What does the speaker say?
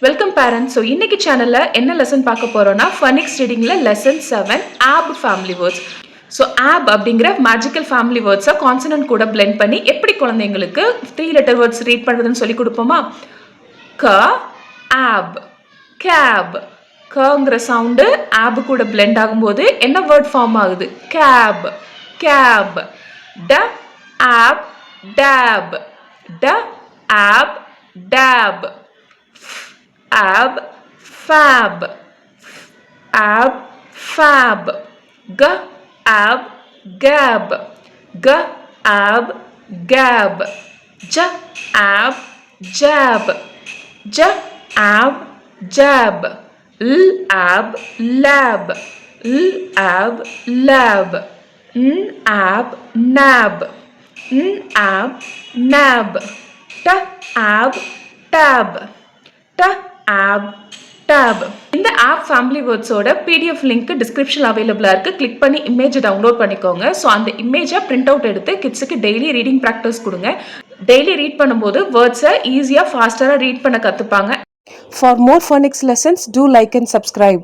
Welcome parents. So இன்னைக்கு சேனலில் என்ன லெசன் பார்க்க போகிறோன்னா ஃபனிக்ஸ் ரீடிங்கில் lesson 7 ab family words. So ab அப்படிங்கிற மேஜிக்கல் ஃபேமிலி வேர்ட்ஸை கான்சனன்ட் கூட பிளெண்ட் பண்ணி எப்படி குழந்தைங்களுக்கு 3 லெட்டர் வேர்ட்ஸ் ரீட் பண்ணுறதுன்னு சொல்லி கொடுப்போமா? க ஆப், கேப். கங்கிற சவுண்டு ஆப் கூட பிளெண்ட் ஆகும்போது என்ன வேர்ட் ஃபார்ம் ஆகுது? Cab, cab. ட ஆப், டேப். ட ab, tab. ab, fab. ab, fab. G, ab, gab. G, ab, gab. J, ab, jab. J, ab, jab. L, ab, lab. L, ab, lab. N, ab, nab. N, ab, nab. T, ab, tab. T, ab, tab. இந்த ab family வேர்ட்ஸோட PDF link description அவைலபிளாக இருக்குது. Click பண்ணி இமேஜை download பண்ணிக்கோங்க. So அந்த இமேஜை print out எடுத்து கிட்ஸுக்கு டெய்லி ரீடிங் ப்ராக்டிஸ் கொடுங்க. டெய்லி ரீட் பண்ணும்போது வேர்ட்ஸை ஈஸியாக ஃபாஸ்டராக ரீட் பண்ண கற்றுப்பாங்க. For more phonics lessons, do like and subscribe.